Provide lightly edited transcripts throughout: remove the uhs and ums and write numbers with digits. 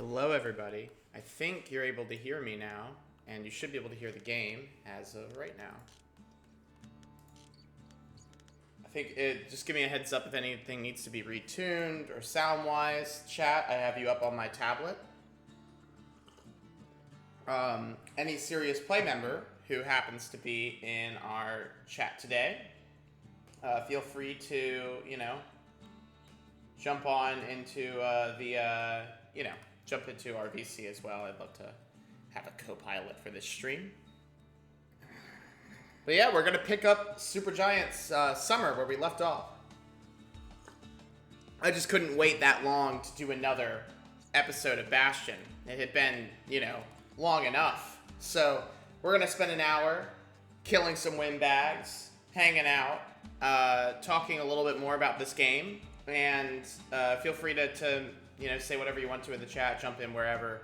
Hello, everybody. I think you're able to hear me now, and you should be able to hear the game as of right now. Just give me a heads up if anything needs to be retuned or sound-wise. Chat, I have you up on my tablet. Any Serious Play member who happens to be in our chat today, feel free to, jump on into jump into our VC as well. I'd love to have a co-pilot for this stream. But yeah, we're going to pick up Supergiant's Summer where we left off. I just couldn't wait that long to do another episode of Bastion. It had been, long enough. So we're going to spend an hour killing some Windbags, hanging out, talking a little bit more about this game. And feel free to say whatever you want to in the chat, jump in wherever,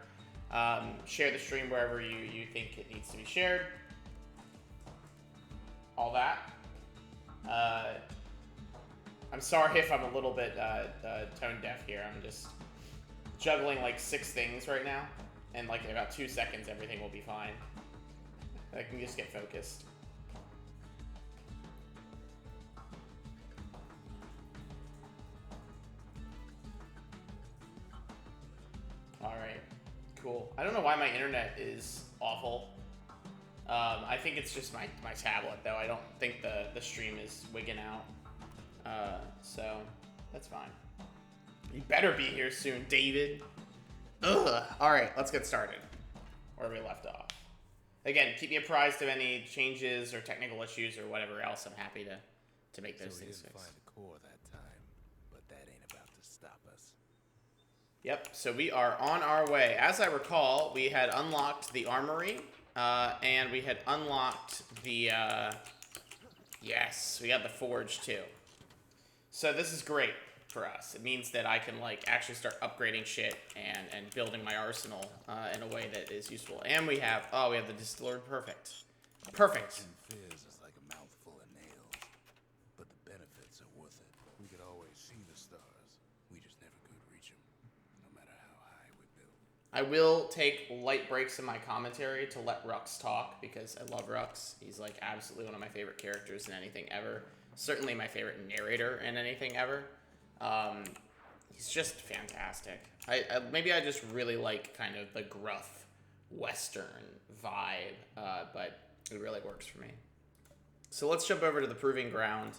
share the stream wherever you think it needs to be shared. All that. I'm sorry if I'm a little bit tone deaf here. I'm just juggling like 6 things right now. And like in about 2 seconds, everything will be fine. I can just get focused. Alright, cool. I don't know why my internet is awful. I think it's just my tablet, though. I don't think the stream is wigging out. So, that's fine. You better be here soon, David. Ugh. Alright, let's get started. Where we left off. Again, keep me apprised of any changes or technical issues or whatever else. I'm happy to make those things fix. Find the core that time, but that ain't about to stop us. Yep, so we are on our way. As I recall, we had unlocked the armory, and we had unlocked the, yes, we got the forge too. So this is great for us. It means that I can, actually start upgrading shit and building my arsenal in a way that is useful. And we have the distillery. Perfect. Perfect. And fizz is like a mouthful of nails, but the benefits are worth it. We could always see the stars. We just never could reach them, no matter how high we build. I will take light breaks in my commentary to let Rux talk, because I love Rux. He's, absolutely one of my favorite characters in anything ever. Certainly my favorite narrator in anything ever. He's just fantastic. Maybe I just really like kind of the gruff Western vibe, but it really works for me. So let's jump over to the Proving Ground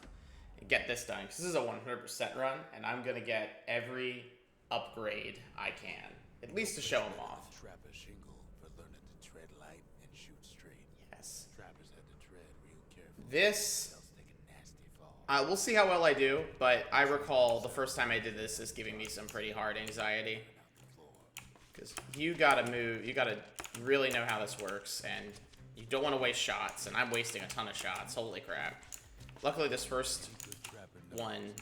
and get this done, because this is a 100% run, and I'm going to get every upgrade I can, at least to show them off. Trapper shingle for learning to tread light and shoot straight. Yes. Trappers had to tread real carefully. This... Else take a nasty fall. we'll see how well I do, but I recall the first time I did this is giving me some pretty hard anxiety. Because you gotta move, you gotta really know how this works, and you don't want to waste shots, and I'm wasting a ton of shots, holy crap. Luckily this first one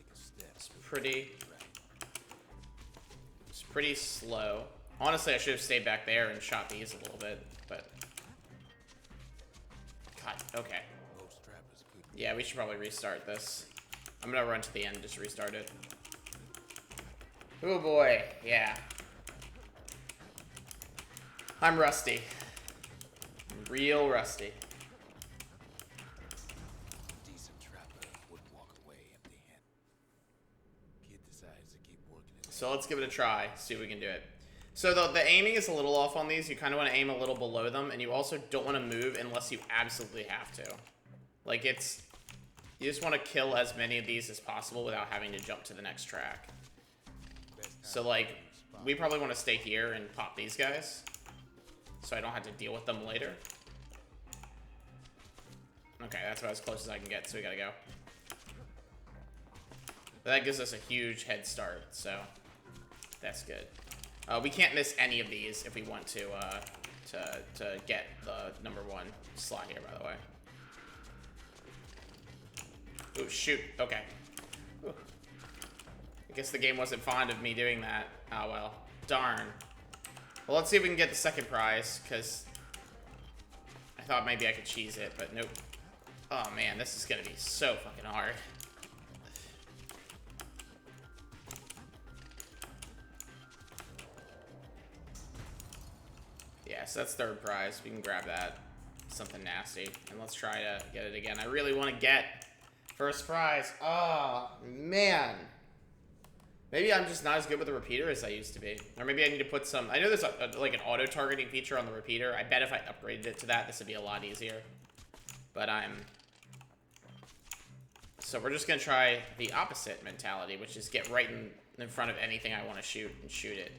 is pretty slow. Honestly, I should have stayed back there and shot these a little bit, but... God, okay. Yeah, we should probably restart this. I'm gonna run to the end and just restart it. Oh boy, yeah. I'm rusty. I'm real rusty. Decent trapper would walk away empty-handed. Kid decides to keep working it. So let's give it a try, see if we can do it. So the aiming is a little off on these. You kind of want to aim a little below them, and you also don't want to move unless you absolutely have to. You just want to kill as many of these as possible without having to jump to the next track. So, we probably want to stay here and pop these guys, so I don't have to deal with them later. Okay, that's about as close as I can get, so we gotta go. But that gives us a huge head start, so that's good. We can't miss any of these if we want to get the #1 slot here, by the way. Ooh, shoot. Okay. Ooh. I guess the game wasn't fond of me doing that. Oh, well. Darn. Well, let's see if we can get the second prize, because I thought maybe I could cheese it, but nope. Oh, man, this is going to be so fucking hard. so that's third prize. We can grab that. Something nasty. And let's try to get it again. I really want to get first prize. Oh, man. Maybe I'm just not as good with the repeater as I used to be. Or maybe I need to put some... I know there's like an auto-targeting feature on the repeater. I bet if I upgraded it to that, this would be a lot easier. But So we're just going to try the opposite mentality, which is get right in front of anything I want to shoot and shoot it.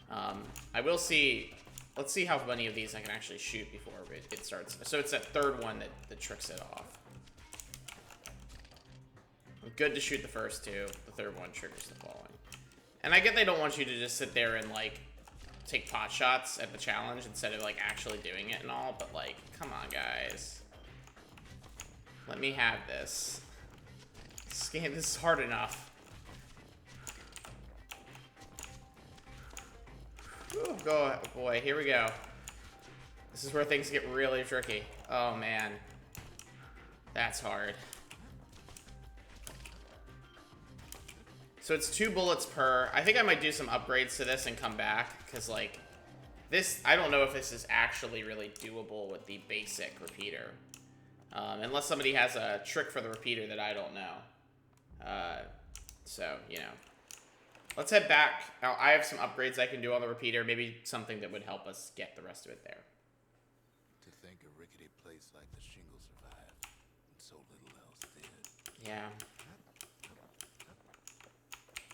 I will see... Let's see how many of these I can actually shoot before it starts. So it's that third one that tricks it off. Good to shoot the first two. The third one triggers the following. And I get they don't want you to just sit there and, like, take pot shots at the challenge instead of, like, actually doing it and all. But, like, come on, guys. Let me have this. This game, this is hard enough. Ooh, go, boy, here we go. This is where things get really tricky. Oh, man. That's hard. So it's 2 bullets per. I think I might do some upgrades to this and come back. Because, like, this... I don't know if this is actually really doable with the basic repeater. Unless somebody has a trick for the repeater that I don't know. So, you know. Let's head back. Now, I have some upgrades I can do on the repeater. Maybe something that would help us get the rest of it there. To think a rickety place like the shingle survived, and so little else did. Yeah.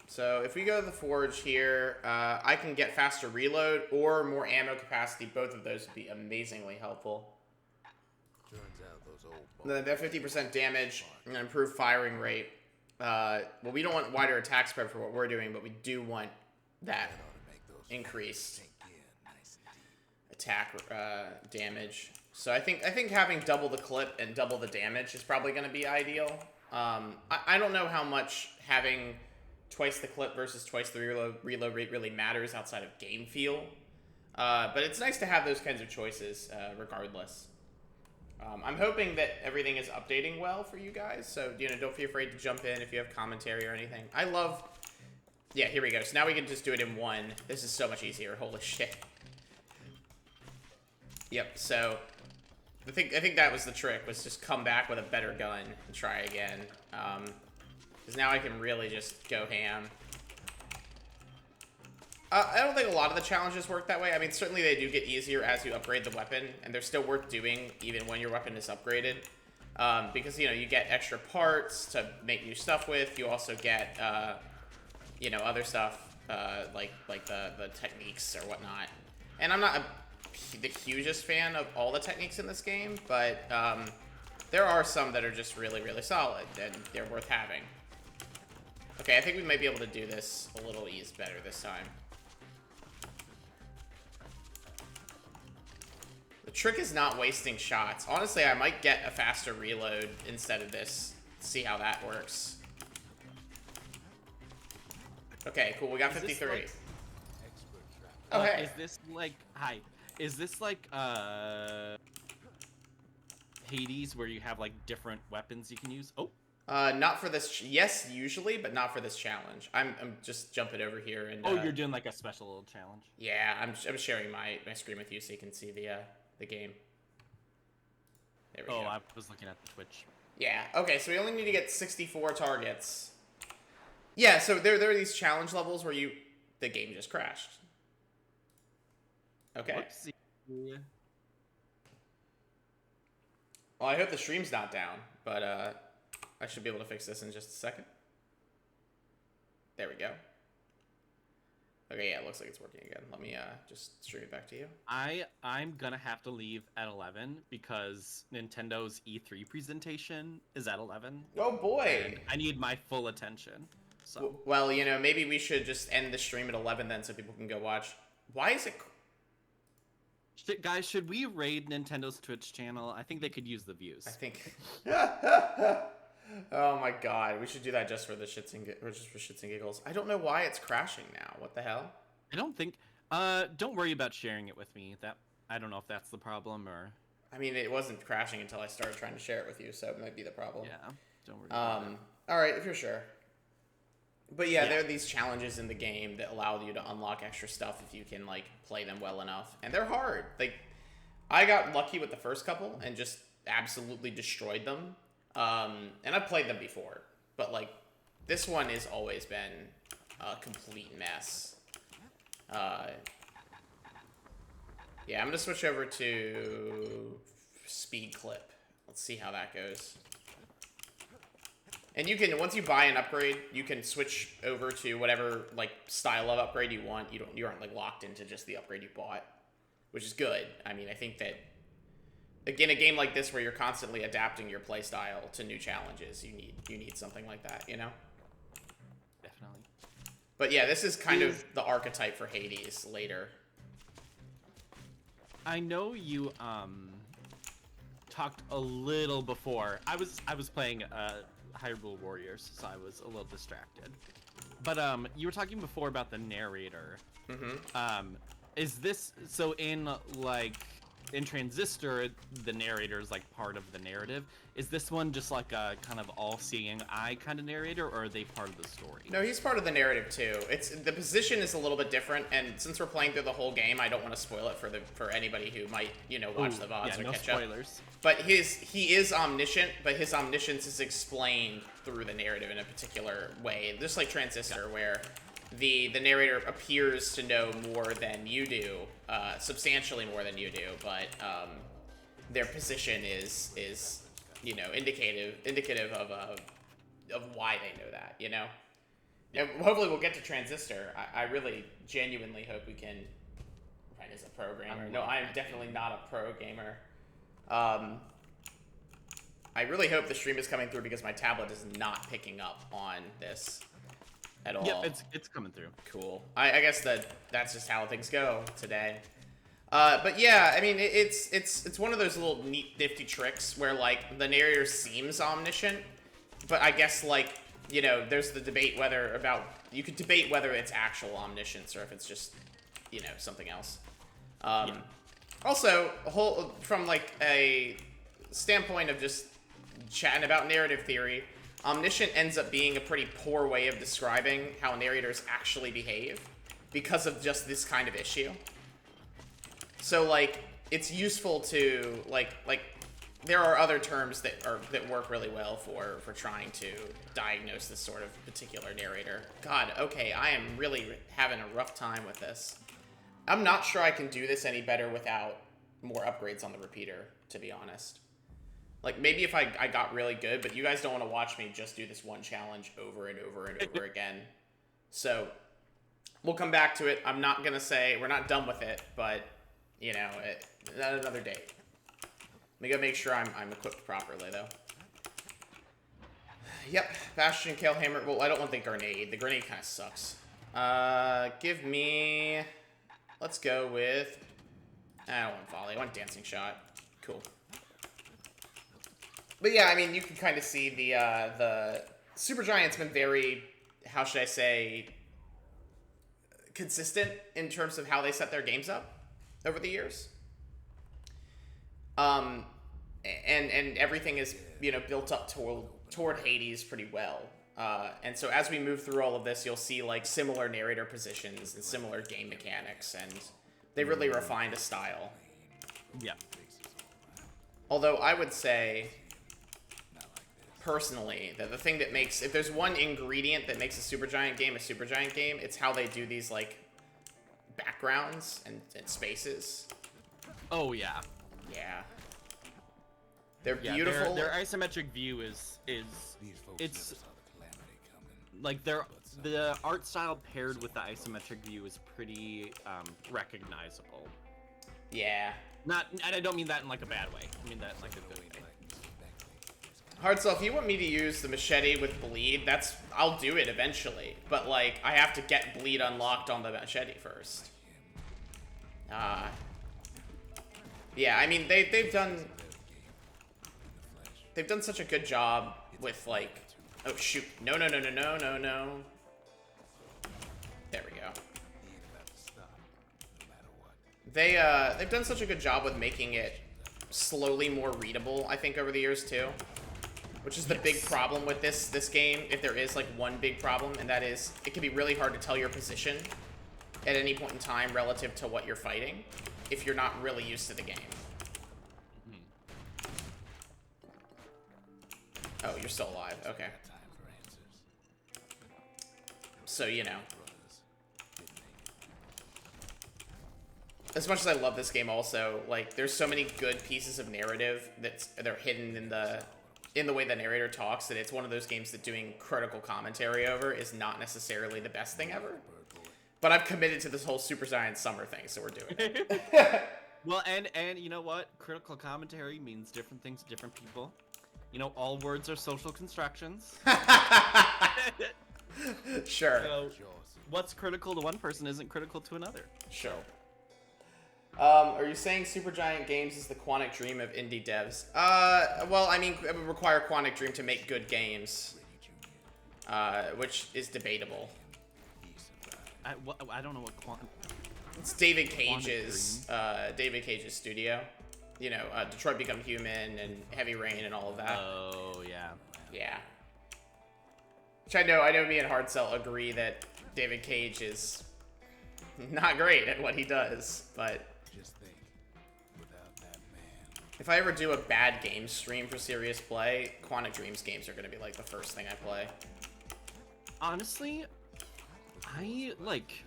So, if we go to the forge here, I can get faster reload or more ammo capacity. Both of those would be amazingly helpful. Turns out those old That 50% damage and improved firing rate. Well, we don't want wider attack spread for what we're doing, but we do want that increased attack damage. So I think having double the clip and double the damage is probably going to be ideal. I don't know how much having twice the clip versus twice the reload rate really matters outside of game feel. But it's nice to have those kinds of choices regardless. I'm hoping that everything is updating well for you guys, so, you know, don't be afraid to jump in if you have commentary or anything. I love... Yeah, here we go. So now we can just do it in one. This is so much easier. Holy shit. Yep, so... I think that was the trick, was just come back with a better gun and try again. Because now I can really just go ham. I don't think a lot of the challenges work that way. I mean, certainly they do get easier as you upgrade the weapon, and they're still worth doing even when your weapon is upgraded. Because, you know, you get extra parts to make new stuff with. You also get, you know, other stuff, like the techniques or whatnot. And I'm not the hugest fan of all the techniques in this game, but there are some that are just really, really solid, and they're worth having. Okay, I think we might be able to do this a little better this time. The trick is not wasting shots. Honestly, I might get a faster reload instead of this. See how that works. Okay, cool. We got 53. Like, oh, hey. Is this like... Hi. Is this like, Hades, where you have, like, different weapons you can use? Oh. Not for this... Yes, usually, but not for this challenge. I'm just jumping over here and... Oh, you're doing, like, a special little challenge? Yeah, I'm sharing my screen with you so you can see the game. There we go. Oh, I was looking at the Twitch. Yeah, okay, so we only need to get 64 targets. Yeah, so there are these challenge levels where the game just crashed. Okay. Whoopsie. Well, I hope the stream's not down, but I should be able to fix this in just a second. There we go. Okay, yeah, it looks like it's working again. Let me just stream it back to you. I'm gonna have to leave at 11 because Nintendo's E3 presentation is at 11. Oh boy! And I need my full attention. So. Well, you know, maybe we should just end the stream at 11 then, so people can go watch. Why is it? Guys, should we raid Nintendo's Twitch channel? I think they could use the views. I think. Oh my god, we should do that just for the shits and giggles. I don't know why it's crashing now. What the hell? I don't think. Don't worry about sharing it with me. I don't know if that's the problem or. I mean, it wasn't crashing until I started trying to share it with you, so it might be the problem. Yeah, don't worry. About it. All right, if you're sure. But yeah, there are these challenges in the game that allow you to unlock extra stuff if you can like play them well enough, and they're hard. Like, I got lucky with the first couple and just absolutely destroyed them. And I've played them before, but like this one has always been a complete mess. Yeah, I'm gonna switch over to speed clip. Let's see how that goes. And you can, once you buy an upgrade, you can switch over to whatever like style of upgrade you want. You aren't like locked into just the upgrade you bought, which is good. I mean, I think that again, a game like this where you're constantly adapting your play style to new challenges, you need something like that, you know? Definitely. But yeah, this is kind of the archetype for Hades later. I know you talked a little before. I was playing Hyrule Warriors, so I was a little distracted. But you were talking before about the narrator. Mm-hmm. Is this so in like in Transistor, the narrator is like part of the narrative? Is this one just like a kind of all-seeing eye kind of narrator, or are they part of the story? No, he's part of the narrative too. It's the position is a little bit different, and since we're playing through the whole game, I don't want to spoil it for anybody who might watch the VODs or no catch spoilers. up. But he is omniscient, but his omniscience is explained through the narrative in a particular way, just like Transistor, where the narrator appears to know more than you do, substantially more than you do, but their position is indicative of why they know that, you know? And hopefully we'll get to Transistor. I really genuinely hope we can. Ryan is a pro gamer. No, I am definitely not a pro gamer. I really hope the stream is coming through because my tablet is not picking up on this at all. Yep, it's coming through. Cool. I guess that's just how things go today. But yeah, I mean, it's one of those little neat, nifty tricks where like the narrator seems omniscient, but I guess like there's the debate you could debate whether it's actual omniscience or if it's just something else. Also, from like a standpoint of just chatting about narrative theory, omniscient ends up being a pretty poor way of describing how narrators actually behave because of just this kind of issue. So like it's useful to like there are other terms that work really well for trying to diagnose this sort of particular narrator. God, okay, I am really having a rough time with this. I'm not sure I can do this any better without more upgrades on the repeater, to be honest. Like, maybe if I got really good, but you guys don't want to watch me just do this one challenge over and over and over again. So, we'll come back to it. I'm not going to say we're not done with it, but, another day. Let me go make sure I'm equipped properly, though. Yep, Bastion, Kalehammer. Well, I don't want the grenade. The grenade kind of sucks. Give me... Let's go with... I don't want volley. I want dancing shot. Cool. But yeah, I mean, you can kind of see the Supergiant's been very, how should I say, consistent in terms of how they set their games up over the years. And everything is, built up toward Hades pretty well. And so as we move through all of this, you'll see like similar narrator positions and similar game mechanics, and they really refined a style. Yeah. Although I would say, personally, that the thing that makes, if there's one ingredient that makes a Supergiant game, it's how they do these like backgrounds and spaces. Oh yeah. Yeah. They're beautiful. Their isometric view is it's like the art style paired with the isometric view is pretty recognizable. Yeah. And I don't mean that in like a bad way. I mean that in like a good way. Hardstyle, if you want me to use the machete with bleed, I'll do it eventually. But like, I have to get bleed unlocked on the machete first. Yeah, I mean they've done such a good job with like, oh shoot, no. There we go. They've done such a good job with making it slowly more readable, I think, over the years too. which is the big problem with this game, if there is like one big problem, and that is it can be really hard to tell your position at any point in time relative to what you're fighting if you're not really used to the game. Oh, you're still alive. Okay. So, you know. As much as I love this game also, like, there's so many good pieces of narrative they're hidden in the way the narrator talks, that it's one of those games that doing critical commentary over is not necessarily the best thing ever. But I've committed to this whole Super Saiyan Summer thing, so we're doing it. Well, and you know what? Critical commentary means different things to different people. You know, all words are social constructions. Sure. So, what's critical to one person isn't critical to another. Sure. Are you saying Supergiant Games is the Quantic Dream of indie devs? Well, I mean, it would require Quantic Dream to make good games, which is debatable. I don't know what Quantic... It's David Cage's studio. You know, Detroit Become Human and Heavy Rain and all of that. Oh, yeah. Yeah. Which I know me and Hardcell agree that David Cage is not great at what he does, but Just think, without that man, if I ever do a bad game stream for Serious Play, Quantic Dreams games are going to be like the first thing I play. Honestly, I like...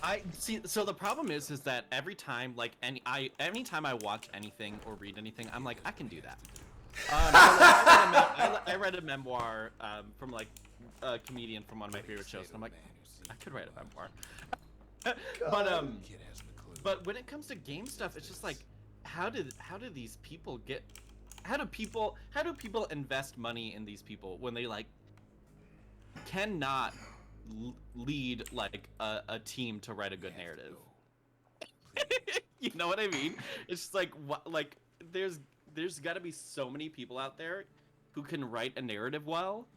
I see. So the problem is that every time, like, anytime I watch anything or read anything, I'm like, I can do that. I read a memoir from like a comedian from one of my favorite shows, and I'm like, I could write a memoir. But when it comes to game stuff, it's just like, how do these people get? How do people invest money in these people when they like cannot lead like a team to write a good narrative? You know what I mean? It's just like what, like there's got to be so many people out there who can write a narrative well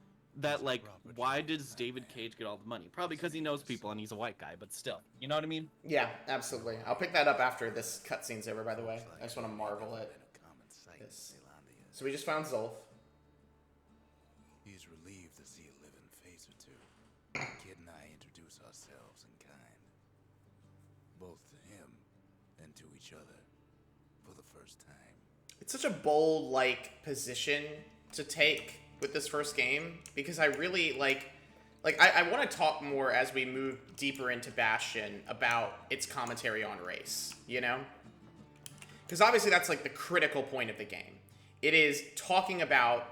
that like why does David Cage get all the money? Probably because he knows people and he's a white guy, but still, you know what I mean? Yeah, absolutely. I'll pick that up after this cutscene's over, by the way. I just want to marvel at this. So we just found Zolf. he's relieved to see a living face or two. Kid and I introduce ourselves in kind, both to him and to each other, for the first time. It's such a bold, like, position to take with this first game, because I really, I want to talk more as we move deeper into Bastion about its commentary on race, you know? Because obviously that's, like, the critical point of the game. It is talking about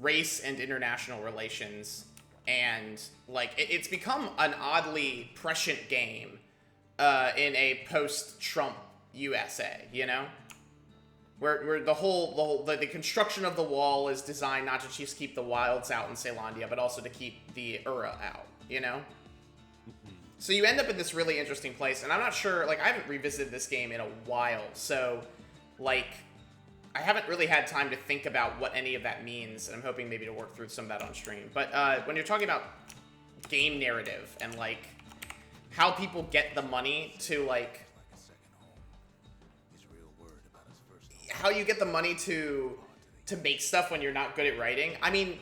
race and international relations, and, like, it's become an oddly prescient game in a post-Trump USA, you know? Where the construction of the wall is designed not to just keep the wilds out in Caelondia, but also to keep the Ura out, you know? So you end up in this really interesting place, and I'm not sure, like, I haven't revisited this game in a while, so, like, I haven't really had time to think about what any of that means, and I'm hoping maybe to work through some of that on stream. But when you're talking about game narrative and, like, how people get the money to, like, how you get the money to make stuff when you're not good at writing, I mean,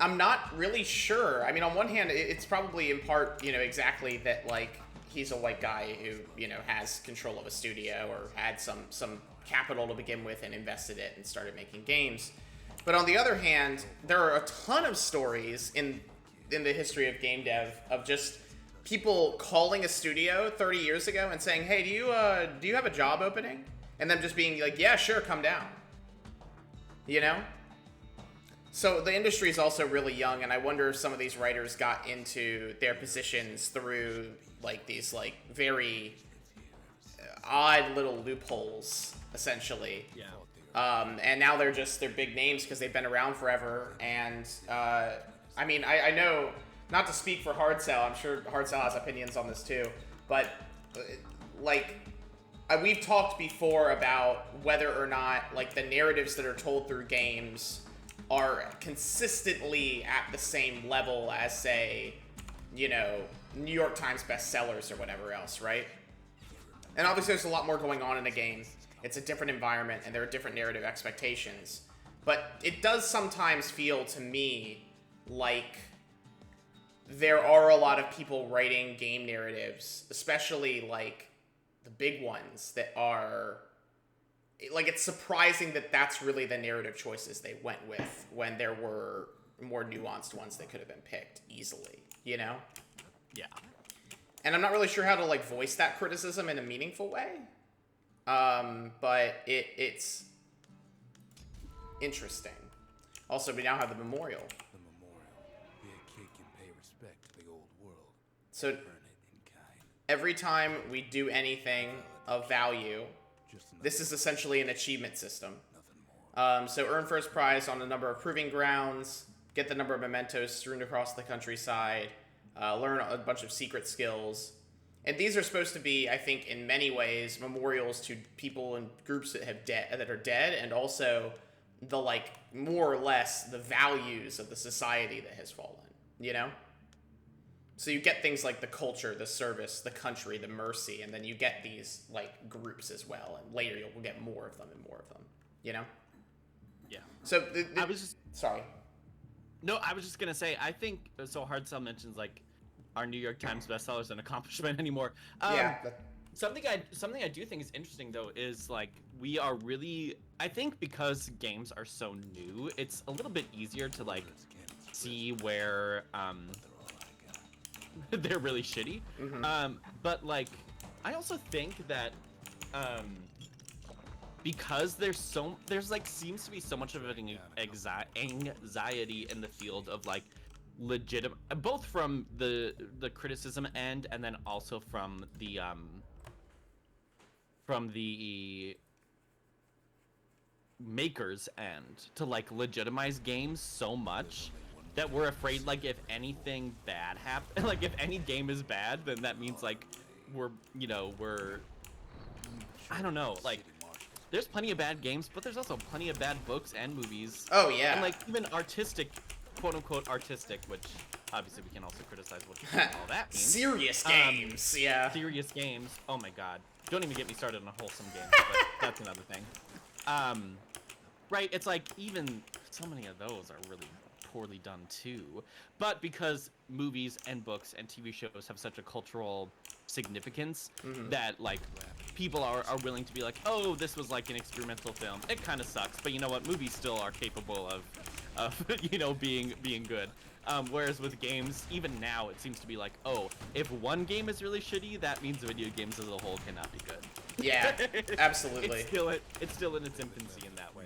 I'm not really sure. I mean, on one hand, it's probably in part, you know, exactly that, like, he's a white guy who, you know, has control of a studio or had some capital to begin with and invested it and started making games. But on the other hand, there are a ton of stories in the history of game dev of just people calling a studio 30 years ago and saying, hey, do you have a job opening? And them just being like, yeah, sure, come down. You know? So the industry is also really young, and I wonder if some of these writers got into their positions through, like, these, like, very odd little loopholes, essentially. Yeah. And now they're big names because they've been around forever. And, I mean, I know, not to speak for Hardcell, I'm sure Hardcell has opinions on this too, but, like, we've talked before about whether or not, like, the narratives that are told through games are consistently at the same level as, say, you know, New York Times bestsellers or whatever else, right? And obviously there's a lot more going on in a game. it's a different environment, and there are different narrative expectations. But it does sometimes feel to me like there are a lot of people writing game narratives, especially like the big ones that are like, it's surprising that that's really the narrative choices they went with when there were more nuanced ones that could have been picked easily, you know? Yeah. And I'm not really sure how to like voice that criticism in a meaningful way. But it's interesting. Also, we now have the memorial. The memorial. Be a kid can pay respect to the old world. So Earn it in kind. every time we do anything of value, this is essentially an achievement system. Nothing more. So earn first prize on a number of proving grounds, get the number of mementos strewn across the countryside, learn a bunch of secret skills. And these are supposed to be, I think, in many ways, memorials to people and groups that are dead, and also the, like, more or less the values of the society that has fallen, you know? So you get things like the culture, the service, the country, the mercy, and then you get these, like, groups as well, and later you'll get more of them and more of them, you know? Yeah. So, I was just... Sorry. No, I was just gonna say, I think, so Hard Sell mentions, like, our New York Times bestsellers is an accomplishment anymore. Yeah. Something I do think is interesting, though, is, like, we are really... I think because games are so new, it's a little bit easier to, like, see where, they're really shitty. Mm-hmm. But, like, I also think that, because there's like seems to be so much of an anxiety in the field of like legitimate, both from the criticism end and then also from the makers end, to like legitimize games so much that we're afraid, like, if anything bad happens, like if any game is bad, then that means like we're I don't know, like, there's plenty of bad games, but there's also plenty of bad books and movies. Oh, yeah. And, like, even artistic, quote-unquote artistic, which obviously we can also criticize what all that means. Serious games, yeah. Serious games. Oh, my God. Don't even get me started on Wholesome games, but that's another thing. Right, it's like, even so many of those are really poorly done, too. But because movies and books and TV shows have such a cultural significance, that, like, people are willing to be like, oh, this was like an experimental film. It kind of sucks, but you know what? Movies still are capable of you know, being good. Whereas with games, even now, it seems to be like, oh, if one game is really shitty, that means video games as a whole cannot be good. Yeah, absolutely. It's still in its infancy in that way.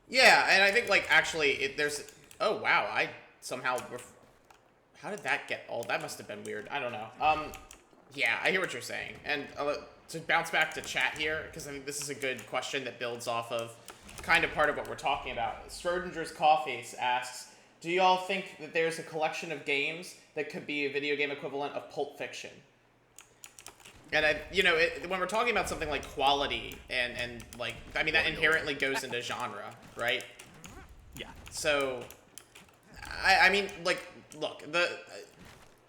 Yeah, and I think, like, actually, there's... Oh, wow, I somehow... How did that get... Oh, that must have been weird. I don't know. Yeah, I hear what you're saying. And to bounce back to chat here, because I think this is a good question that builds off of kind of part of what we're talking about. Schrodinger's Coffee asks, do y'all think that there's a collection of games that could be a video game equivalent of Pulp Fiction? And, when we're talking about something like quality and like, I mean, that inherently goes into genre, right? Yeah. So, I mean, like, look,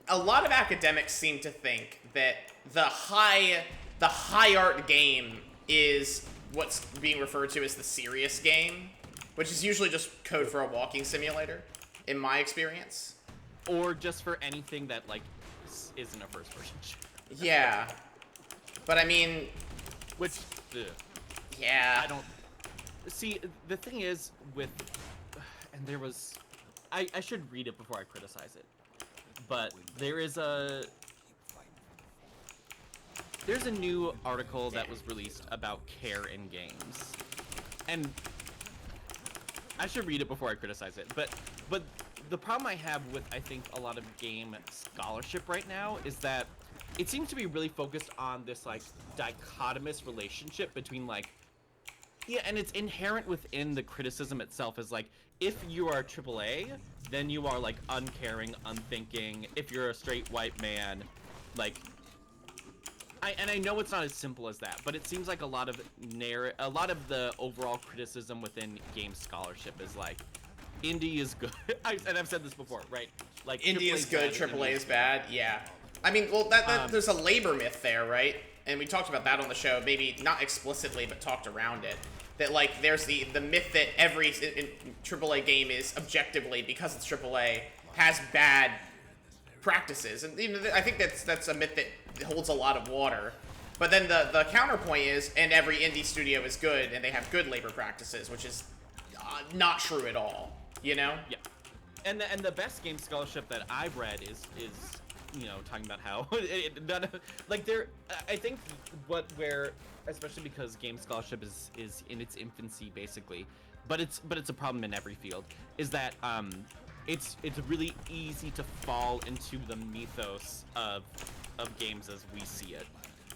a lot of academics seem to think that the high art game is what's being referred to as the serious game, which is usually just code for a walking simulator, in my experience. Or just for anything that, like, isn't a first-person shooter. Yeah. But, I mean... Which, yeah. I don't... See, the thing is with... And there was... I should read it before I criticize it. But there's a new article that was released about care in games, and I should read it before I criticize it. But the problem I have with, I think, a lot of game scholarship right now is that it seems to be really focused on this, like, dichotomous relationship between, like, yeah, and it's inherent within the criticism itself, is like, if you are AAA, then you are, like, uncaring, unthinking. If you're a straight white man, like, I know it's not as simple as that, but it seems like a lot of the overall criticism within game scholarship is like, indie is good, and I've said this before, right? Like, indie is good, AAA is bad. Yeah. I mean, well, that there's a labor myth there, right? and we talked about that on the show, maybe not explicitly, but talked around it. That like there's the myth that every AAA game is objectively, because it's AAA, has bad practices, and I think that's a myth that holds a lot of water. But then the counterpoint is, and every indie studio is good, and they have good labor practices, which is not true at all. You know? Yeah. And the best game scholarship that I've read is talking about how I think where especially because game scholarship is in its infancy basically, but it's a problem in every field, is that it's really easy to fall into the mythos of games as we see it,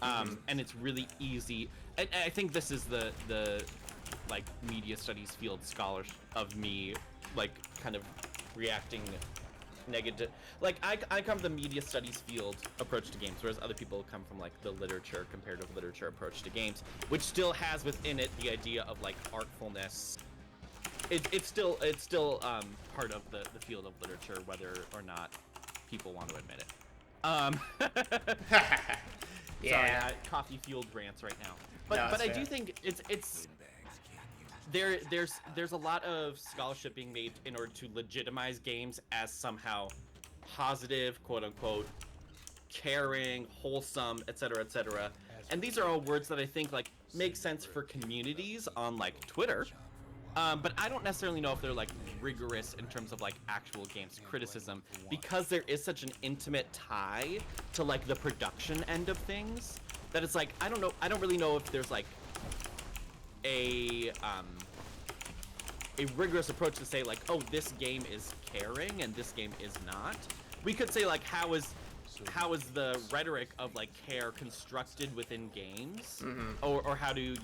and it's really easy. I think this is the like media studies field scholar of me, like kind of reacting negative. Like I come from the media studies field approach to games, whereas other people come from like the literature, comparative literature approach to games, which still has within it the idea of like artfulness. It's still part of the field of literature, whether or not people want to admit it. Yeah. Sorry, coffee fueled rants right now. But No, but I fair. do think it's there's a lot of scholarship being made in order to legitimize games as somehow positive, quote unquote, caring, wholesome, etc., etc. And these are all words that I think like make sense for communities on like Twitter. But I don't necessarily know if they're like rigorous in terms of like actual games criticism, because there is such an intimate tie to like the production end of things that it's like I don't really know if there's like a rigorous approach to say like, oh, this game is caring and this game is not. We could say like how is the rhetoric of like care constructed within games, or how do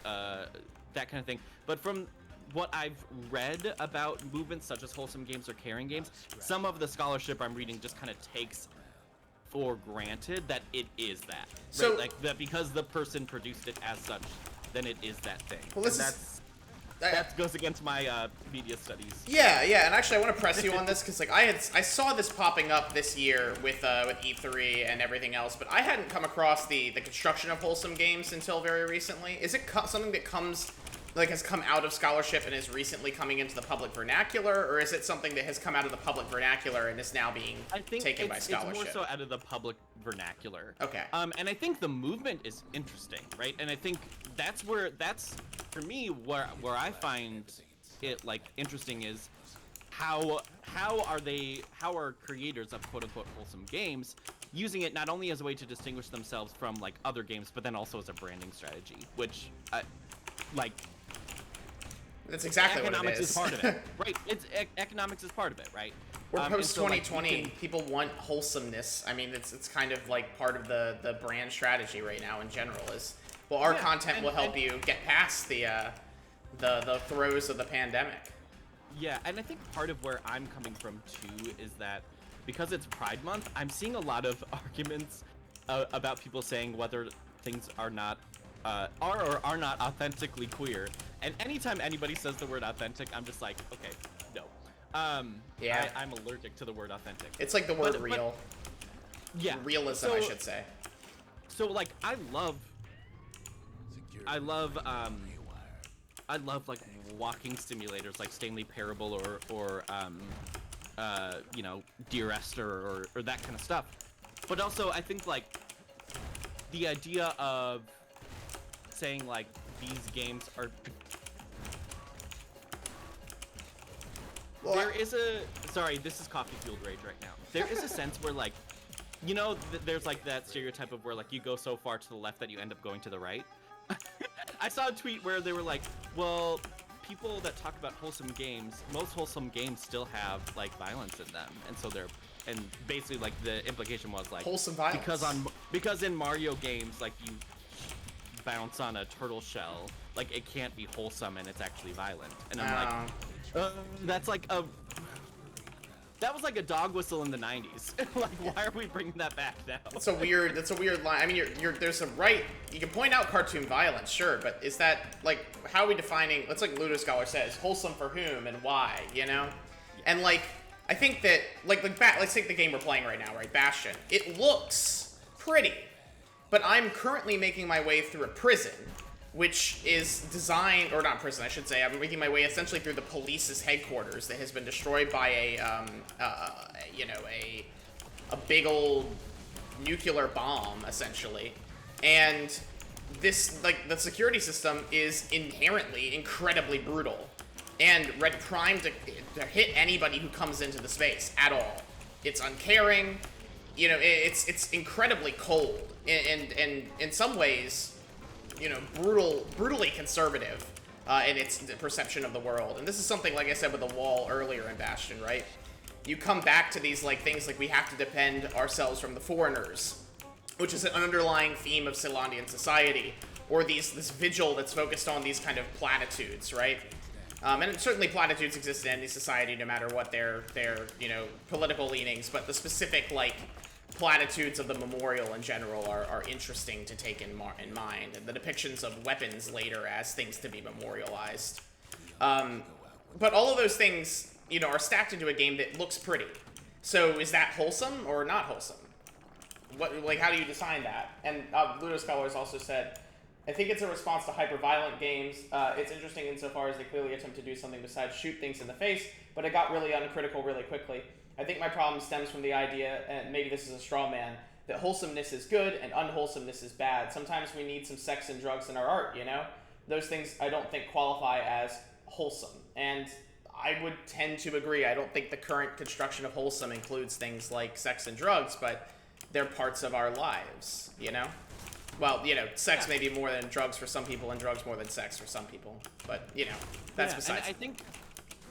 that kind of thing. But from what I've read about movements such as wholesome games or caring games, some of the scholarship I'm reading just kind of takes for granted that it is that. So- right? Like that because the person produced it as such, then it is that thing. Well, this is- that goes against my media studies. Yeah, and actually I want to press you on this because like I saw this popping up this year with E3 and everything else, but I hadn't come across the construction of wholesome games until very recently. Is it something that has come out of scholarship and is recently coming into the public vernacular, or is it something that has come out of the public vernacular and is now being taken by scholarship? It's more so out of the public vernacular. Okay. And I think the movement is interesting, right? And I think that's for me where I find it like interesting is how are creators of quote unquote wholesome games using it not only as a way to distinguish themselves from like other games, but then also as a branding strategy, which That's exactly what it economics is. is part of it, right? Economics is part of it, right? We're And post so, like, 2020. People want wholesomeness. I mean, it's kind of like part of the brand strategy right now in general. Is well, our content will help you get past the throes of the pandemic. Yeah, and I think part of where I'm coming from too is that because it's Pride Month, I'm seeing a lot of arguments about people saying whether things are not are or are not authentically queer. And anytime anybody says the word authentic, I'm just like, okay, no. Yeah. I'm allergic to the word authentic. It's like the word But- real. Yeah. Realism, I should say. So like I love like walking simulators like Stanley Parable or Dear Esther or that kind of stuff. But also I think like the idea of saying like these games are sorry, this is coffee fueled rage right now. There is a sense where like there's like that stereotype of where like you go so far to the left that you end up going to the right. I saw a tweet where they were like, well, people that talk about wholesome games, most wholesome games still have like violence in them, and basically like the implication was like Wholesome violence. because in Mario games like you bounce on a turtle shell, like it can't be wholesome and it's actually violent. And I'm like, that's like that was like a dog whistle in the 90s. Like, why are we bringing that back now? That's a weird line. I mean, there's a right. You can point out cartoon violence, sure, but is that like how are we defining? That's like Ludo Scholar says, wholesome for whom and why? You know, and like I think that let's take the game we're playing right now, right? Bastion. It looks pretty, but I'm currently making my way through a prison, which is designed, or not prison, I should say. I'm making my way essentially through the police's headquarters that has been destroyed by a big old nuclear bomb, essentially. And this, like, the security system is inherently incredibly brutal and primed to hit anybody who comes into the space at all. It's uncaring, you know, it's incredibly cold, and in some ways, you know, brutally conservative in its perception of the world. And this is something, like I said, with the wall earlier in Bastion, right? You come back to these, like, things like we have to defend ourselves from the foreigners, which is an underlying theme of Ceylonian society, or this vigil that's focused on these kind of platitudes, right? And certainly platitudes exist in any society, no matter what their you know, political leanings, but the specific, like, platitudes of the memorial in general are interesting to take in mind, and the depictions of weapons later as things to be memorialized. But all of those things, you know, are stacked into a game that looks pretty. So is that wholesome or not wholesome? What, like, how do you define that? And Ludo Scholars also said, I think it's a response to hyper-violent games. It's interesting insofar as they clearly attempt to do something besides shoot things in the face, but it got really uncritical really quickly. I think my problem stems from the idea, and maybe this is a straw man, that wholesomeness is good and unwholesomeness is bad. Sometimes we need some sex and drugs in our art, you know? Those things I don't think qualify as wholesome. And I would tend to agree. I don't think the current construction of wholesome includes things like sex and drugs, but they're parts of our lives, you know? Well, you know, sex may be more than drugs for some people and drugs more than sex for some people. But, you know, that's besides.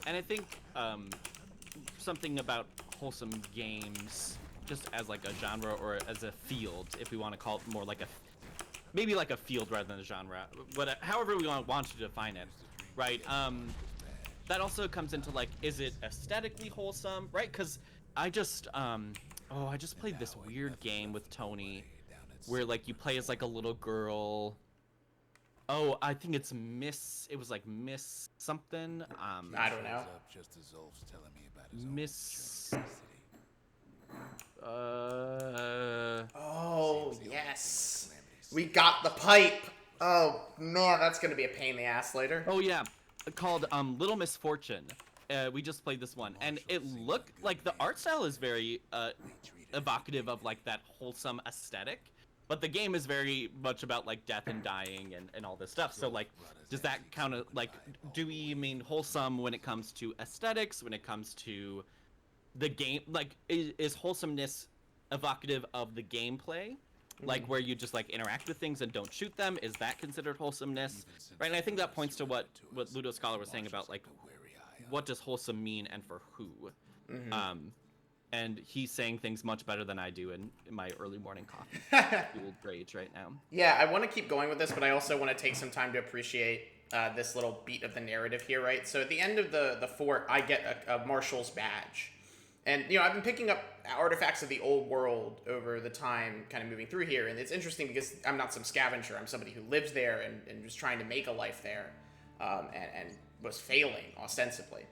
And I think something about wholesome games, just as like a genre or as a field, if we want to call it more like maybe like a field rather than a genre, but however we want to define it, right? That also comes into, like, is it aesthetically wholesome, right? Because I just played this weird game with Tony where, like, you play as, like, a little girl. Oh, I think it's Miss something. I don't know. Miss. Oh, yes. We got the pipe. Oh, man, that's going to be a pain in the ass later. Oh, yeah. Called Little Misfortune. We just played this one, and it looked like the art style is very evocative of, like, that wholesome aesthetic. But the game is very much about, like, death and dying and all this stuff. So, like, does that count as, like, do we mean wholesome when it comes to aesthetics, when it comes to the game? Like, is wholesomeness evocative of the gameplay? Like, where you just, like, interact with things and don't shoot them? Is that considered wholesomeness? Right, and I think that points to what Ludo Scholar was saying about, like, what does wholesome mean and for who? And he's saying things much better than I do in my early morning coffee fueled rage right now. Yeah, I want to keep going with this, but I also want to take some time to appreciate this little beat of the narrative here, right? So at the end of the fort, I get a marshal's badge. And, you know, I've been picking up artifacts of the old world over the time kind of moving through here, and it's interesting because I'm not some scavenger. I'm somebody who lives there and was trying to make a life there, and was failing, ostensibly.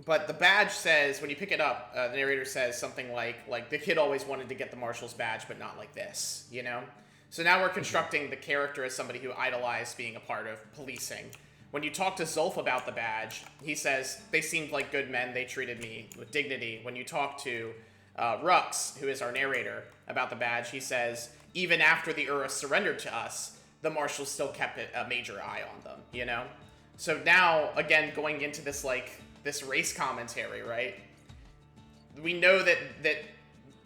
But the badge says, when you pick it up, the narrator says something like, the kid always wanted to get the marshal's badge, but not like this, you know? So now we're constructing the character as somebody who idolized being a part of policing. When you talk to Zulf about the badge, he says, they seemed like good men, they treated me with dignity. When you talk to Rux, who is our narrator, about the badge, he says, even after the Urus surrendered to us, the marshals still kept a major eye on them, you know? So now, again, going into this, like, this race commentary, right? We know that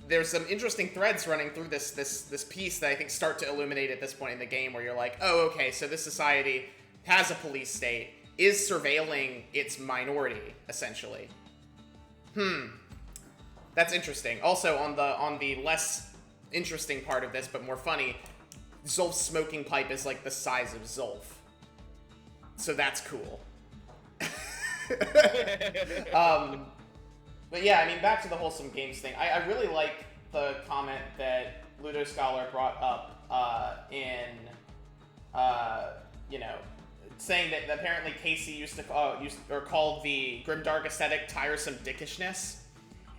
there's some interesting threads running through this piece that I think start to illuminate at this point in the game, where you're like, oh, okay, so this society has a police state, is surveilling its minority, essentially. That's interesting. Also, on the less interesting part of this, but more funny, Zulf's smoking pipe is like the size of Zulf. So that's cool. But yeah, I mean, back to the wholesome games thing. I really like the comment that Ludo Scholar brought up you know, saying that apparently Casey used to call the grimdark aesthetic tiresome dickishness.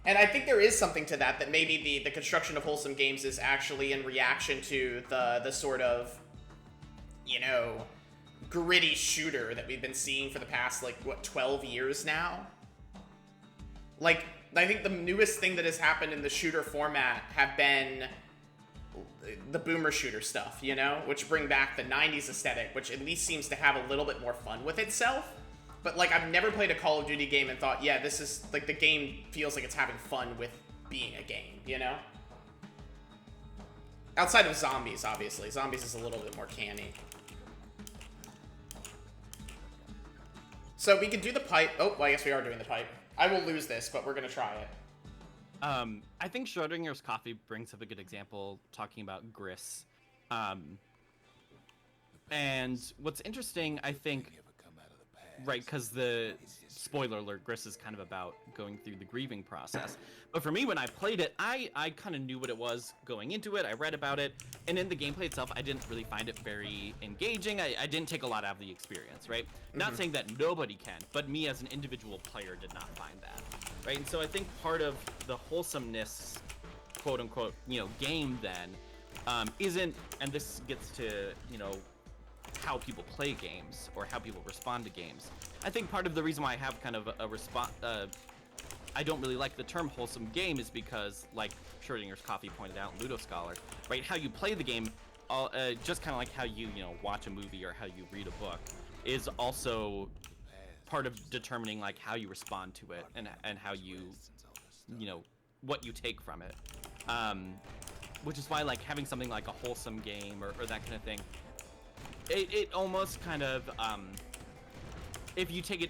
And I think there is something to that maybe the construction of Wholesome games is actually in reaction to the sort of, you know, gritty shooter that we've been seeing for the past, like, what, 12 years now? Like, I think the newest thing that has happened in the shooter format have been the boomer shooter stuff, you know? Which bring back the 90s aesthetic, which at least seems to have a little bit more fun with itself. But, like, I've never played a Call of Duty game and thought, yeah, this is, like, the game feels like it's having fun with being a game, you know? Outside of Zombies, obviously. Zombies is a little bit more canny. So we could do the pipe. Oh, well, I guess we are doing the pipe. I will lose this, but we're going to try it. I think Schrodinger's Coffee brings up a good example talking about Gris. And what's interesting, I think, right, because the spoiler alert, Gris is kind of about going through the grieving process. But for me, when I played it, I kind of knew what it was going into it. I read about it, and in the gameplay itself, I didn't really find it very engaging. I didn't take a lot out of the experience, right? Not saying that nobody can, but me as an individual player did not find that, right? And so I think part of the wholesomeness, quote unquote, you know, game then isn't, and this gets to, you know, how people play games or how people respond to games. I think part of the reason why I have kind of a response, I don't really like the term wholesome game is because, like Schrodinger's Coffee pointed out, Ludo Scholar, right? How you play the game, just kind of like how you know, watch a movie or how you read a book, is also part of determining like how you respond to it and how you know, what you take from it. Which is why like having something like a wholesome game or that kind of thing, it almost kind of, if you take it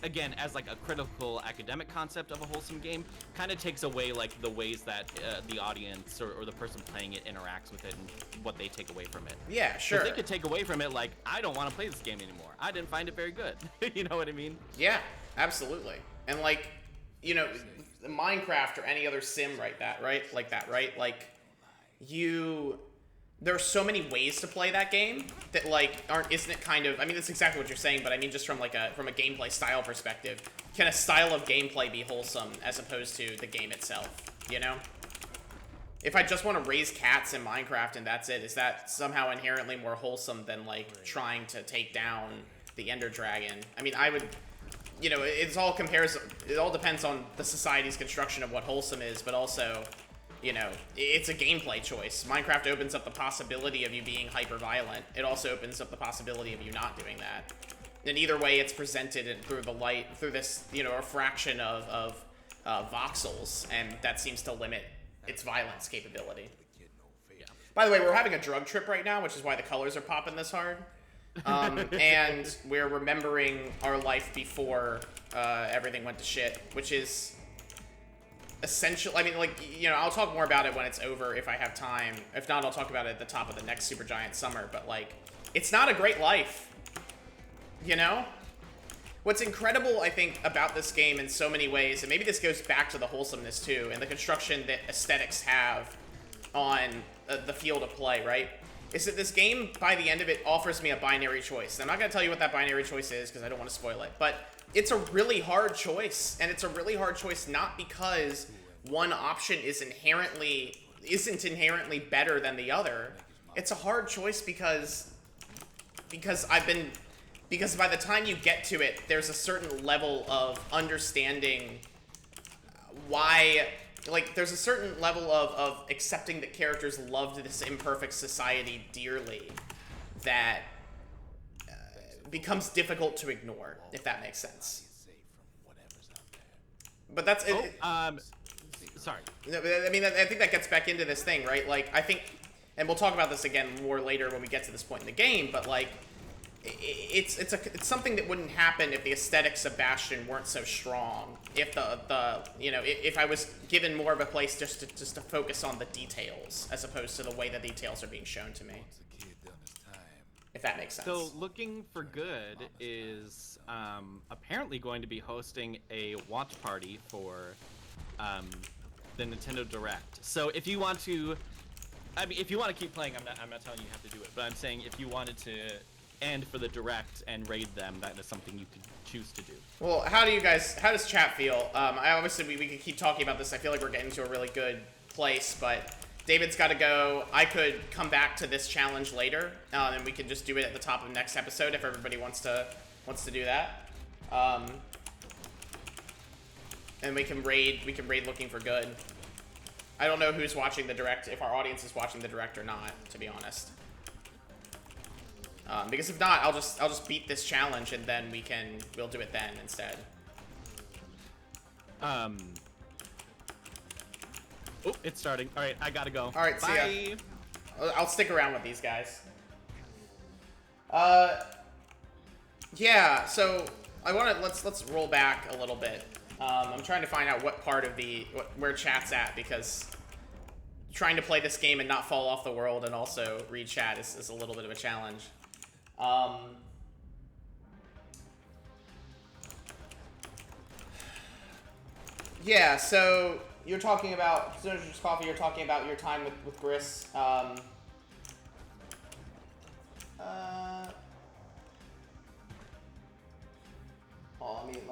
again as like a critical academic concept of a wholesome game, kind of takes away like the ways that the audience or the person playing it interacts with it and what they take away from it. Yeah, sure. They could take away from it like, I don't want to play this game anymore. I didn't find it very good. You know what I mean? Yeah, absolutely. And like, you know, Minecraft or any other sim like that, right? Like there are so many ways to play that game that like isn't it kind of, I mean, that's exactly what you're saying, but I mean just from a gameplay style perspective, can a style of gameplay be wholesome as opposed to the game itself, you know? If I just want to raise cats in Minecraft and that's it, is that somehow inherently more wholesome than like trying to take down the Ender Dragon? I mean, I would, you know, it all depends on the society's construction of what wholesome is, but also, you know, it's a gameplay choice. Minecraft opens up the possibility of you being hyper-violent. It also opens up the possibility of you not doing that. And either way, it's presented through the light, through this, you know, a fraction of voxels, and that seems to limit its violence capability. Yeah. By the way, we're having a drug trip right now, which is why the colors are popping this hard. And we're remembering our life before everything went to shit, which is essential. I mean, like, you know, I'll talk more about it when it's over if I have time. If not, I'll talk about it at the top of the next Supergiant Summer. But like, it's not a great life, you know? What's incredible, I think, about this game in so many ways, and maybe this goes back to the wholesomeness too, and the construction that aesthetics have on the field of play, right? Is that this game, by the end of it, offers me a binary choice. And I'm not going to tell you what that binary choice is, because I don't want to spoil it, but it's a really hard choice, and it's a really hard choice not because one option isn't inherently better than the other. It's a hard choice because by the time you get to it, there's a certain level of understanding why, like, there's a certain level of accepting that characters loved this imperfect society dearly that becomes difficult to ignore, if that makes sense. But that's it. Sorry. I mean, I think that gets back into this thing, right? Like, I think, and we'll talk about this again more later when we get to this point in the game, but like, it's something that wouldn't happen if the aesthetics of Bastion weren't so strong. If if I was given more of a place just to focus on the details as opposed to the way the details are being shown to me. If that makes sense. So Looking for Good is apparently going to be hosting a watch party for the Nintendo Direct. So if you want to, I mean, if you want to keep playing, I'm not telling you have to do it, but I'm saying if you wanted to and for the direct and raid them, that is something you could choose to do. Well, how does chat feel? Obviously we could keep talking about this. I feel like we're getting to a really good place, but David's got to go. I could come back to this challenge later, and we could just do it at the top of the next episode if everybody wants to do that. And we can raid looking for good. I don't know who's watching the direct, if our audience is watching the direct or not, to be honest. Because if not, I'll just beat this challenge and then we'll do it then instead. Oh, it's starting. All right, I gotta go. All right, bye. See ya. I'll stick around with these guys. Yeah. So let's roll back a little bit. I'm trying to find out what part of where chat's at, because trying to play this game and not fall off the world and also read chat is a little bit of a challenge. Yeah, so you're talking about, Synergist Coffee, you're talking about your time with Gris. Let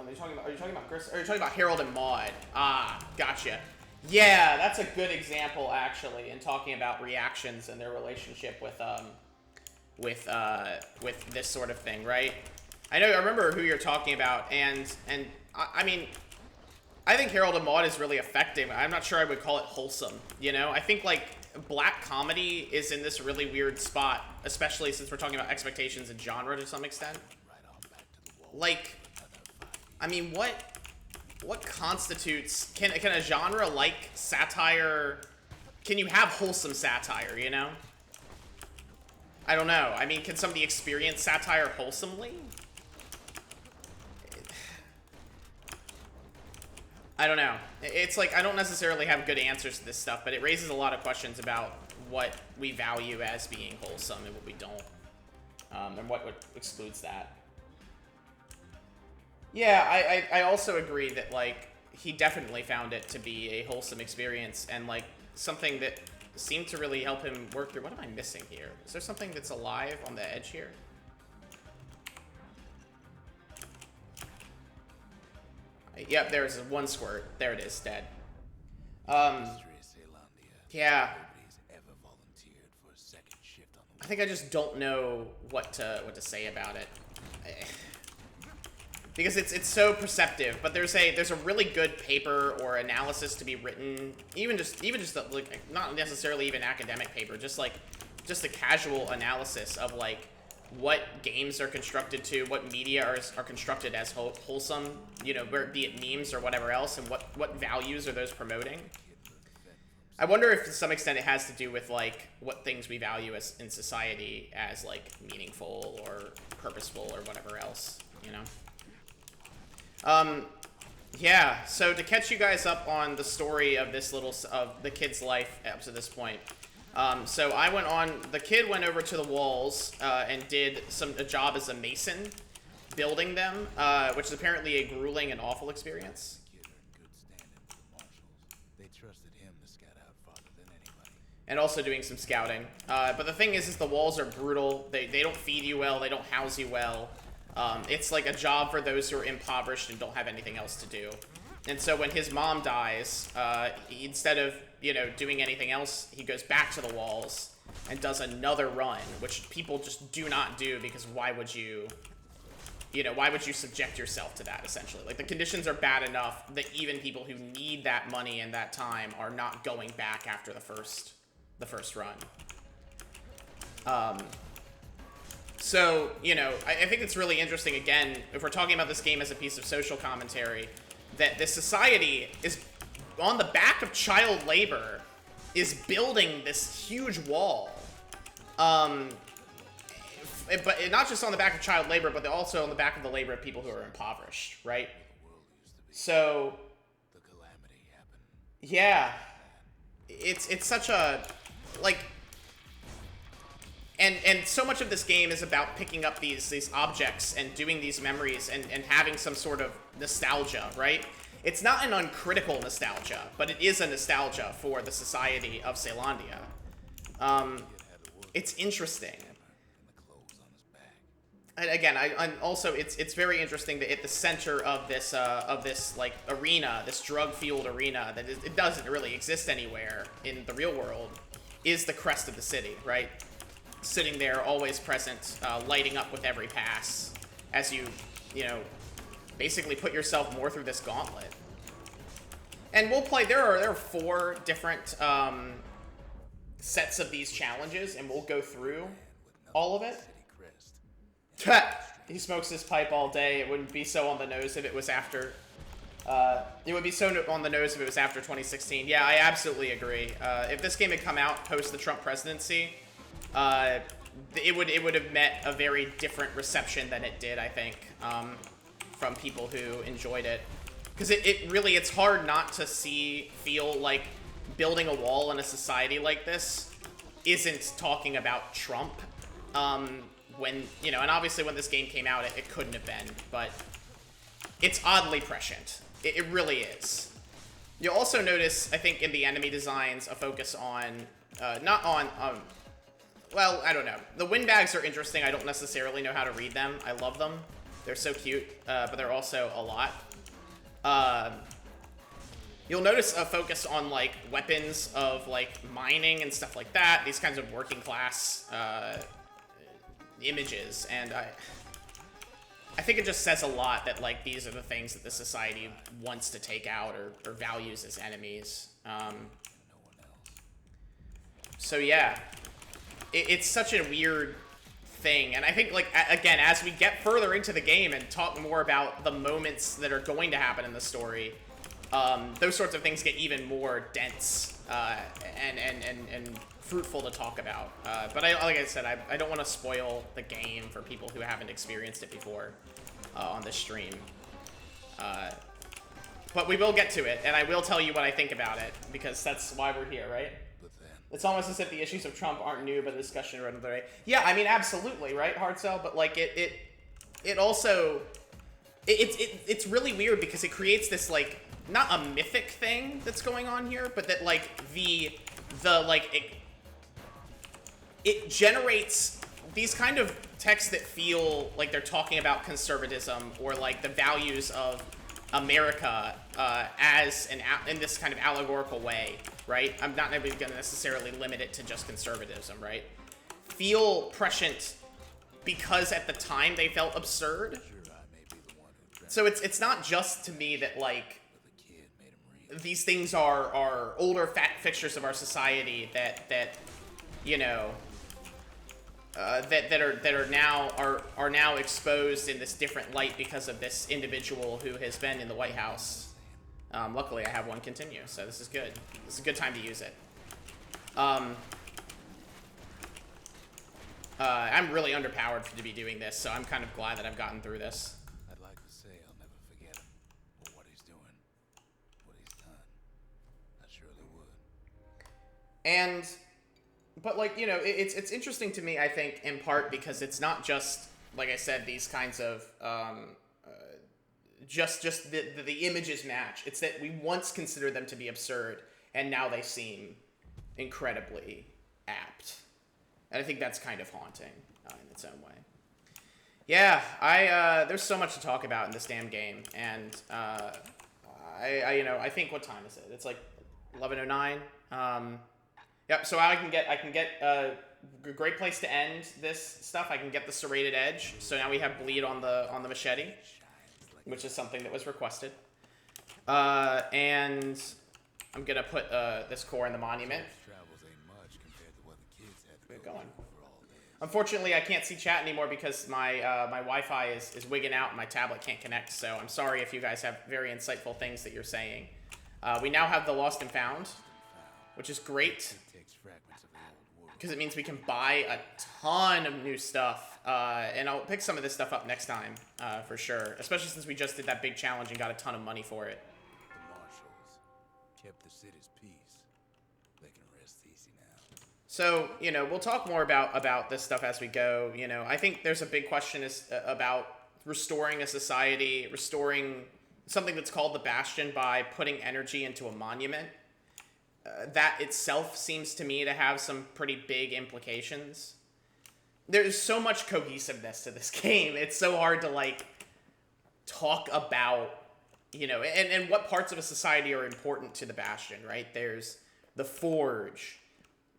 me talking about, are you talking about Gris? Or are you talking about Harold and Maude? Ah, gotcha. Yeah, that's a good example, actually, in talking about reactions and their relationship with this sort of thing, right? I remember who you're talking about, and I mean, I think Harold and Maude is really effective. I'm not sure I would call it wholesome, you know? I think, like, black comedy is in this really weird spot, especially since we're talking about expectations and genre to some extent. Like, I mean, what constitutes, can a genre like satire, can you have wholesome satire, you know? I don't know. I mean, can somebody experience satire wholesomely? I don't know. It's like, I don't necessarily have good answers to this stuff, but it raises a lot of questions about what we value as being wholesome and what we don't. And what excludes that. Yeah, I also agree that, like, he definitely found it to be a wholesome experience and, like, something that seemed to really help him work through. What am I missing here? Is there something that's alive on the edge here? Yep, there's one squirt. There it is, dead. Yeah. I think I just don't know what to say about it. Because it's so perceptive, but there's a really good paper or analysis to be written, even just like, not necessarily even academic paper, just a casual analysis of, like, what games are constructed to, what media are constructed as wholesome, you know, be it memes or whatever else, and what values are those promoting. I wonder if to some extent it has to do with, like, what things we value as in society as, like, meaningful or purposeful or whatever else, you know. Yeah, so to catch you guys up on the story of the kid's life up to this point. So the kid went over to the walls, and did a job as a mason, building them, which is apparently a grueling and awful experience. And also doing some scouting. But the thing is the walls are brutal. They don't feed you well, they don't house you well. It's like a job for those who are impoverished and don't have anything else to do. And so when his mom dies, instead of, you know, doing anything else, he goes back to the walls and does another run, which people just do not do, because why would you subject yourself to that, essentially? Like, the conditions are bad enough that even people who need that money and that time are not going back after the first run. So, you know, I think it's really interesting, again, if we're talking about this game as a piece of social commentary, that this society is, on the back of child labor, is building this huge wall. But not just on the back of child labor, but also on the back of the labor of people who are impoverished, right? So, yeah, it's such a, like, and so much of this game is about picking up these objects and doing these memories and having some sort of nostalgia, right? It's not an uncritical nostalgia, but it is a nostalgia for the society of Caelondia. It's interesting. again, and also it's very interesting that at the center of this like arena, this drug-fueled arena that it doesn't really exist anywhere in the real world, is the crest of the city, right? Sitting there, always present, lighting up with every pass as you basically put yourself more through this gauntlet. And we'll play. There are 4 different sets of these challenges, and we'll go through all of it. He smokes his pipe all day. It wouldn't be so on the nose if it was after. It would be so on the nose if it was after 2016. Yeah, I absolutely agree. If this game had come out post the Trump presidency, it would have met a very different reception than it did, I think, from people who enjoyed it. Because it's hard not to feel like building a wall in a society like this isn't talking about Trump. When, and obviously when this game came out, it couldn't have been, but it's oddly prescient. It really is. You'll also notice, I think, in the enemy designs, a focus on, well, I don't know. The Windbags are interesting. I don't necessarily know how to read them. I love them. They're so cute, but they're also a lot. You'll notice a focus on, like, weapons of, like, mining and stuff like that. These kinds of working class, images, and I think it just says a lot that, like, these are the things that the society wants to take out or values as enemies. So yeah, it's such a weird thing, and I think, like, again, as we get further into the game and talk more about the moments that are going to happen in the story, those sorts of things get even more dense and fruitful to talk about. But like I said, I don't want to spoil the game for people who haven't experienced it before on this stream. But we will get to it, and I will tell you what I think about it, because that's why we're here, right? It's almost as if the issues of Trump aren't new, but the discussion around the way. Yeah, I mean, absolutely, right, Hardcell? But, like, it also... It's really weird because it creates this, like, not a mythic thing that's going on here, but that, like, it generates these kind of texts that feel like they're talking about conservatism or, like, the values of America in this kind of allegorical way, right? I'm not going to necessarily limit it to just conservatism, right? Feel prescient because at the time they felt absurd. So it's not just to me that, like, these things are older fixtures of our society that are now exposed in this different light because of this individual who has been in the White House. Luckily, I have one continue, so this is good. This is a good time to use it. I'm really underpowered to be doing this, so I'm kind of glad that I've gotten through this. I'd like to say I'll never forget him, or what he's doing, what he's done. I surely would. But, like, it's interesting to me, I think, in part because it's not just, like I said, these kinds of, just the images match. It's that we once considered them to be absurd, and now they seem incredibly apt. And I think that's kind of haunting in its own way. Yeah, there's so much to talk about in this damn game, and I think, what time is it? It's like 11:09. Yep. So I can get a great place to end this stuff. I can get the serrated edge. So now we have bleed on the machete, which is something that was requested. And I'm gonna put this core in the monument. We're going. Unfortunately, I can't see chat anymore because my Wi-Fi is wigging out and my tablet can't connect. So I'm sorry if you guys have very insightful things that you're saying. We now have the Lost and Found, which is great because it means we can buy a ton of new stuff. And I'll pick some of this stuff up next time for sure, especially since we just did that big challenge and got a ton of money for it. The marshals kept the city's peace. They can rest easy now. So, we'll talk more about this stuff as we go. I think there's a big question about restoring a society, restoring something that's called the Bastion by putting energy into a monument. That itself seems to me to have some pretty big implications. there's so much cohesiveness to this game. It's so hard to like talk about, you know, and what parts of a society are important to the Bastion, right? There's the forge,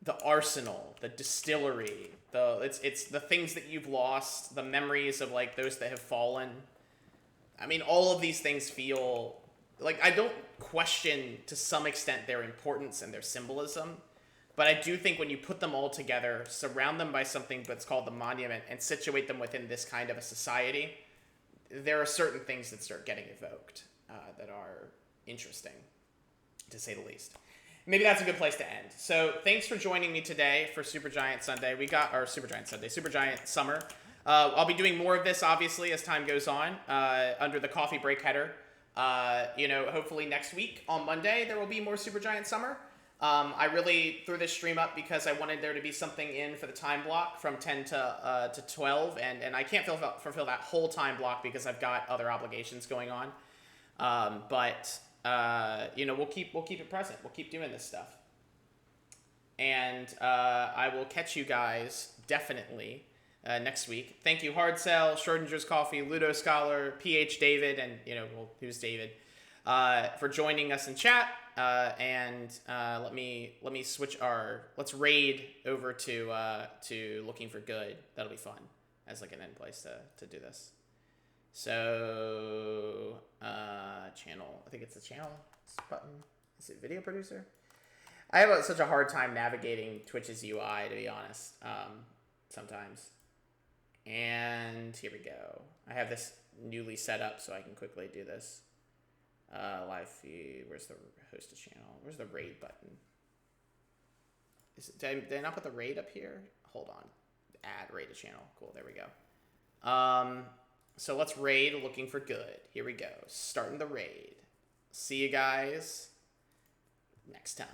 the arsenal, the distillery, it's the things that you've lost, the memories of like those that have fallen. I mean, all of these things feel like, I don't question to some extent their importance and their symbolism, but I do think when you put them all together, surround them by something that's called the monument, and situate them within this kind of a society, there are certain things that start getting evoked that are interesting, to say the least. Maybe that's a good place to end. So thanks for joining me today for Supergiant Sunday. Supergiant Summer. I'll be doing more of this, obviously, as time goes on, under the coffee break header. You know, hopefully next week on Monday there will be more Supergiant Summer. I really threw this stream up because I wanted there to be something in for the time block from 10 to 12, and I can't fulfill that whole time block because I've got other obligations going on. But you know, we'll keep it present. We'll keep doing this stuff, and I will catch you guys definitely next week. Thank you, Hard Sell, Schrodinger's Coffee, Ludo Scholar, PH David, and you know, well, who's David, for joining us in chat. And let me switch let's raid over to Looking for Good. That'll be fun as like an end place to do this. So channel, I think it's the channel button. Is it video producer? I have such a hard time navigating Twitch's UI, to be honest, sometimes. And here we go. I have this newly set up so I can quickly do this. Live feed. Where's the host a channel? Where's the raid button? Did I not put the raid up here? Hold on. Add raid a channel. Cool. There we go. So let's raid Looking for Good. Here we go. Starting the raid. See you guys next time.